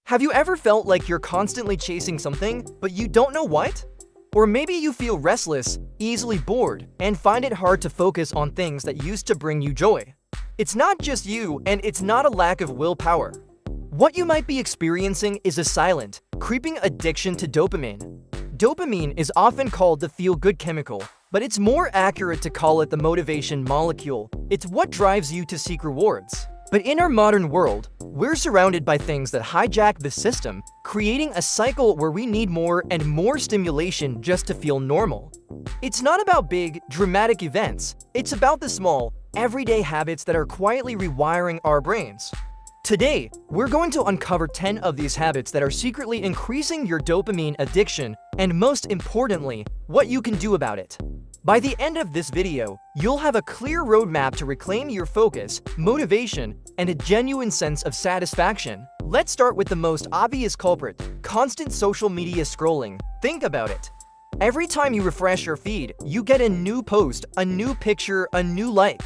Have you ever felt like you're constantly chasing something, but you don't know what? Or maybe you feel restless, easily bored, and find it hard to focus on things that used to bring you joy. It's not just you, and it's not a lack of willpower. What you might be experiencing is a silent, creeping addiction to dopamine. Dopamine is often called the feel-good chemical, but it's more accurate to call it the motivation molecule. It's what drives you to seek rewards. But in our modern world, we're surrounded by things that hijack the system, creating a cycle where we need more and more stimulation just to feel normal. It's not about big, dramatic events. It's about the small, everyday habits that are quietly rewiring our brains. Today, we're going to uncover 10 of these habits that are secretly increasing your dopamine addiction, and most importantly, what you can do about it. By the end of this video, you'll have a clear roadmap to reclaim your focus, motivation, and a genuine sense of satisfaction. Let's start with the most obvious culprit: constant social media scrolling. Think about it. Every time you refresh your feed, you get a new post, a new picture, a new like.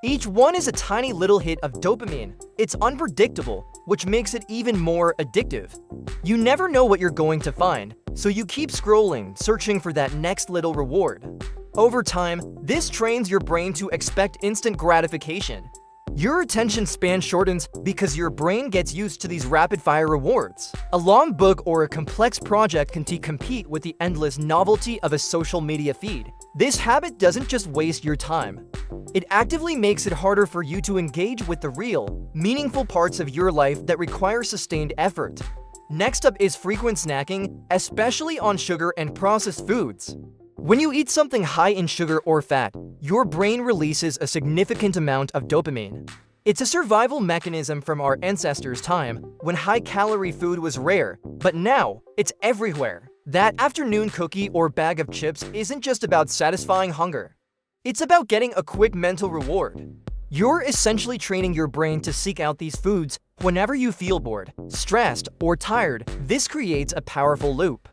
Each one is a tiny little hit of dopamine. It's unpredictable, which makes it even more addictive. You never know what you're going to find, so you keep scrolling, searching for that next little reward. Over time, this trains your brain to expect instant gratification. Your attention span shortens because your brain gets used to these rapid-fire rewards. A long book or a complex project can compete with the endless novelty of a social media feed. This habit doesn't just waste your time. It actively makes it harder for you to engage with the real, meaningful parts of your life that require sustained effort. Next up is frequent snacking, especially on sugar and processed foods. When you eat something high in sugar or fat, your brain releases a significant amount of dopamine. It's a survival mechanism from our ancestors' time, when high-calorie food was rare, but now it's everywhere. That afternoon cookie or bag of chips isn't just about satisfying hunger. It's about getting a quick mental reward. You're essentially training your brain to seek out these foods whenever you feel bored, stressed, or tired. This creates a powerful loop.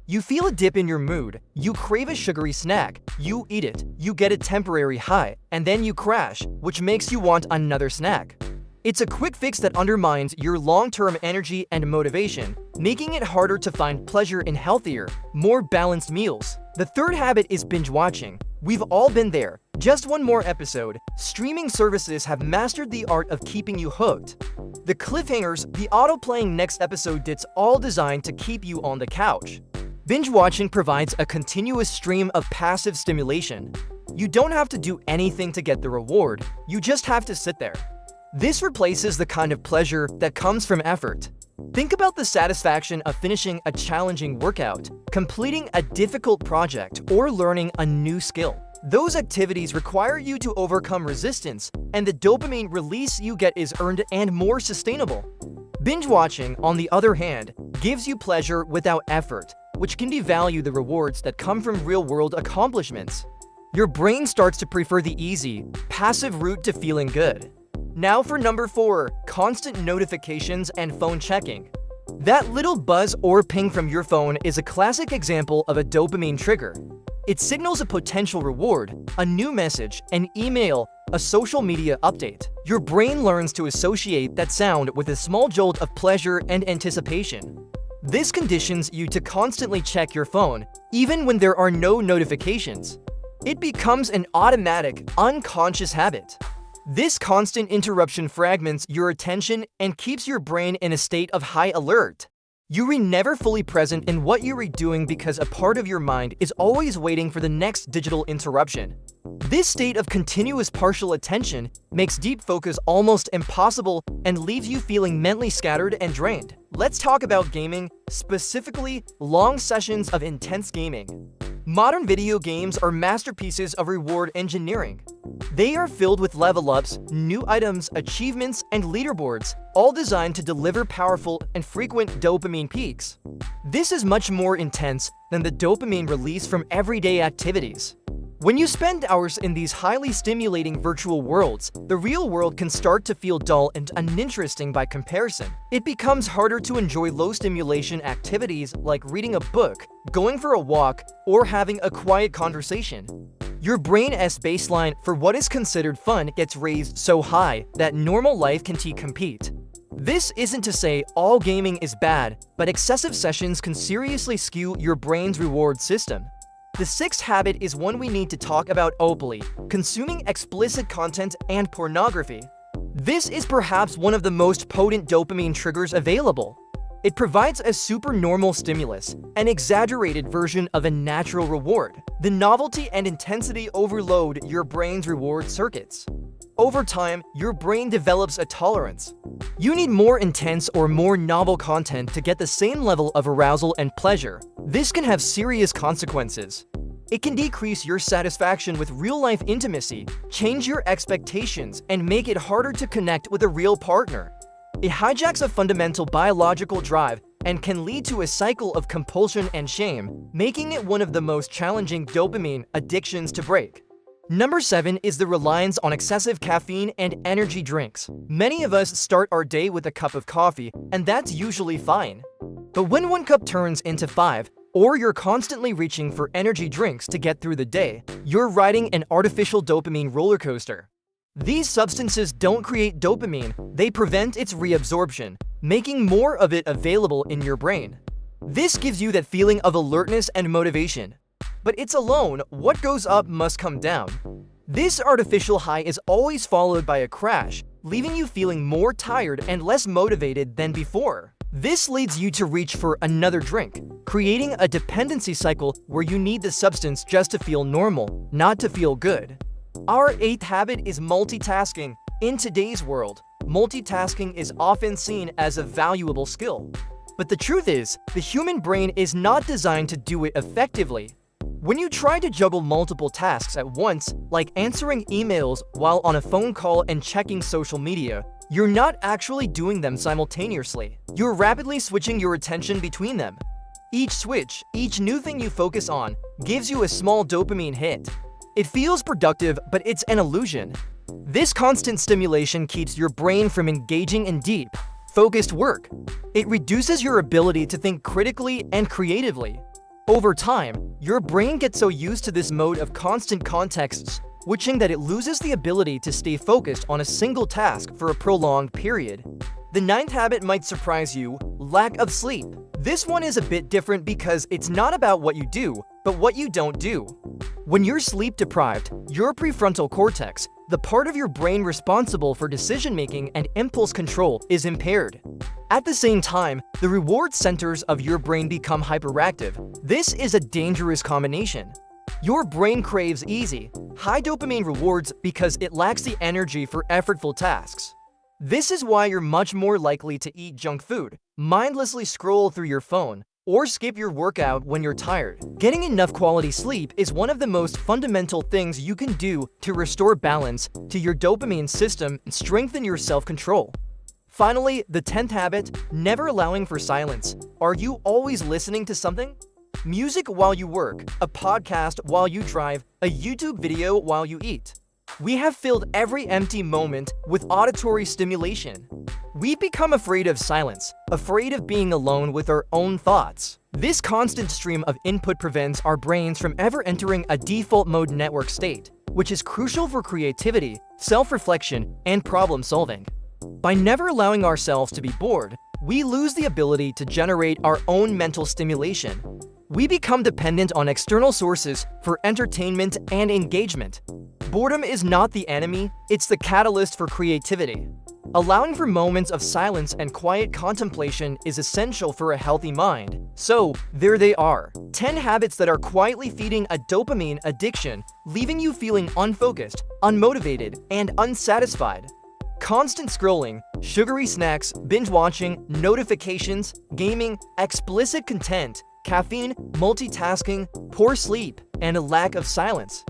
You feel a dip in your mood, you crave a sugary snack, you eat it, you get a temporary high, and then you crash, which makes you want another snack. It's a quick fix that undermines your long-term energy and motivation, making it harder to find pleasure in healthier, more balanced meals. The third habit is binge watching. We've all been there. Just one more episode. Streaming services have mastered the art of keeping you hooked. The cliffhangers, the auto-playing next episode, it's all designed to keep you on the couch. Binge watching provides a continuous stream of passive stimulation. You don't have to do anything to get the reward, you just have to sit there. This replaces the kind of pleasure that comes from effort. Think about the satisfaction of finishing a challenging workout, completing a difficult project, or learning a new skill. Those activities require you to overcome resistance, and the dopamine release you get is earned and more sustainable. Binge watching, on the other hand, gives you pleasure without effort, which can devalue the rewards that come from real-world accomplishments. Your brain starts to prefer the easy, passive route to feeling good. Now for number 4, constant notifications and phone checking. That little buzz or ping from your phone is a classic example of a dopamine trigger. It signals a potential reward, a new message, an email, a social media update. Your brain learns to associate that sound with a small jolt of pleasure and anticipation. This conditions you to constantly check your phone, even when there are no notifications. It becomes an automatic, unconscious habit. This constant interruption fragments your attention and keeps your brain in a state of high alert. You're never fully present in what you're doing because a part of your mind is always waiting for the next digital interruption. This state of continuous partial attention makes deep focus almost impossible and leaves you feeling mentally scattered and drained. Let's talk about gaming, specifically long sessions of intense gaming. Modern video games are masterpieces of reward engineering. They are filled with level-ups, new items, achievements, and leaderboards, all designed to deliver powerful and frequent dopamine peaks. This is much more intense than the dopamine release from everyday activities. When you spend hours in these highly stimulating virtual worlds, the real world can start to feel dull and uninteresting by comparison. It becomes harder to enjoy low-stimulation activities like reading a book, going for a walk, or having a quiet conversation. Your brain's baseline for what is considered fun gets raised so high that normal life can compete. This isn't to say all gaming is bad, but excessive sessions can seriously skew your brain's reward system. The sixth habit is one we need to talk about openly: consuming explicit content and pornography. This is perhaps one of the most potent dopamine triggers available. It provides a supernormal stimulus, an exaggerated version of a natural reward. The novelty and intensity overload your brain's reward circuits. Over time, your brain develops a tolerance. You need more intense or more novel content to get the same level of arousal and pleasure. This can have serious consequences. It can decrease your satisfaction with real-life intimacy, change your expectations, and make it harder to connect with a real partner. It hijacks a fundamental biological drive and can lead to a cycle of compulsion and shame, making it one of the most challenging dopamine addictions to break. Number 7 is the reliance on excessive caffeine and energy drinks. Many of us start our day with a cup of coffee, and that's usually fine. But when one cup turns into 5, or you're constantly reaching for energy drinks to get through the day, you're riding an artificial dopamine roller coaster. These substances don't create dopamine, they prevent its reabsorption, making more of it available in your brain. This gives you that feeling of alertness and motivation. But it's alone, what goes up must come down. This artificial high is always followed by a crash, leaving you feeling more tired and less motivated than before. This leads you to reach for another drink, creating a dependency cycle where you need the substance just to feel normal, not to feel good. Our 8th habit is multitasking. In today's world, multitasking is often seen as a valuable skill. But the truth is, the human brain is not designed to do it effectively. When you try to juggle multiple tasks at once, like answering emails while on a phone call and checking social media, you're not actually doing them simultaneously. You're rapidly switching your attention between them. Each switch, each new thing you focus on, gives you a small dopamine hit. It feels productive, but it's an illusion. This constant stimulation keeps your brain from engaging in deep, focused work. It reduces your ability to think critically and creatively. Over time, your brain gets so used to this mode of constant context switching that it loses the ability to stay focused on a single task for a prolonged period. The 9th habit might surprise you: lack of sleep. This one is a bit different because it's not about what you do, but what you don't do. When you're sleep deprived, your prefrontal cortex, the part of your brain responsible for decision-making and impulse control, is impaired. At the same time, the reward centers of your brain become hyperactive. This is a dangerous combination. Your brain craves easy, high dopamine rewards because it lacks the energy for effortful tasks. This is why you're much more likely to eat junk food, mindlessly scroll through your phone, or skip your workout when you're tired. Getting enough quality sleep is one of the most fundamental things you can do to restore balance to your dopamine system and strengthen your self-control. Finally, the 10th habit: never allowing for silence. Are you always listening to something? Music while you work, a podcast while you drive, a YouTube video while you eat. We have filled every empty moment with auditory stimulation. We become afraid of silence, afraid of being alone with our own thoughts. This constant stream of input prevents our brains from ever entering a default mode network state, which is crucial for creativity, self-reflection, and problem-solving. By never allowing ourselves to be bored, we lose the ability to generate our own mental stimulation. We become dependent on external sources for entertainment and engagement. Boredom is not the enemy, it's the catalyst for creativity. Allowing for moments of silence and quiet contemplation is essential for a healthy mind. So, there they are: 10 habits that are quietly feeding a dopamine addiction, leaving you feeling unfocused, unmotivated, and unsatisfied. Constant scrolling, sugary snacks, binge watching, notifications, gaming, explicit content, caffeine, multitasking, poor sleep, and a lack of silence.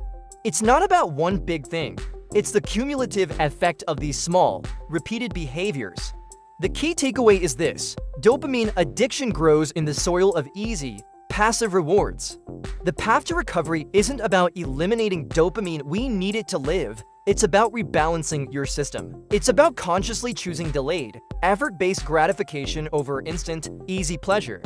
It's not about one big thing. It's the cumulative effect of these small, repeated behaviors. The key takeaway is this: dopamine addiction grows in the soil of easy, passive rewards. The path to recovery isn't about eliminating dopamine, we need it to live. It's about rebalancing your system. It's about consciously choosing delayed, effort-based gratification over instant, easy pleasure.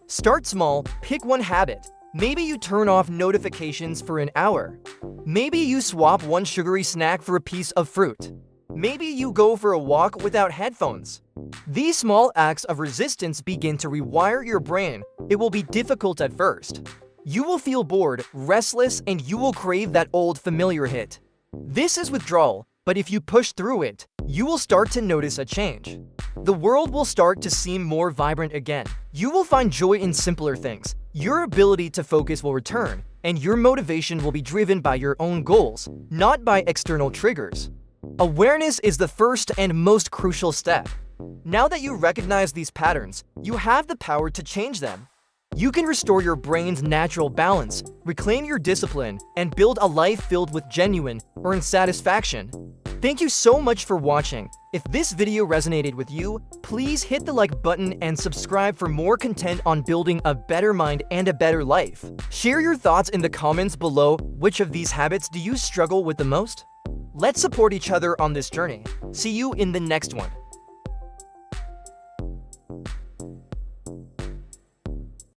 Start small, pick one habit. Maybe you turn off notifications for an hour. Maybe you swap one sugary snack for a piece of fruit. Maybe you go for a walk without headphones. These small acts of resistance begin to rewire your brain. It will be difficult at first. You will feel bored, restless, and you will crave that old familiar hit. This is withdrawal, but if you push through it, you will start to notice a change. The world will start to seem more vibrant again. You will find joy in simpler things. Your ability to focus will return, and your motivation will be driven by your own goals, not by external triggers. Awareness is the first and most crucial step. Now that you recognize these patterns, you have the power to change them. You can restore your brain's natural balance, reclaim your discipline, and build a life filled with genuine, earned satisfaction. Thank you so much for watching. If this video resonated with you, please hit the like button and subscribe for more content on building a better mind and a better life. Share your thoughts in the comments below. Which of these habits do you struggle with the most? Let's support each other on this journey. See you in the next one.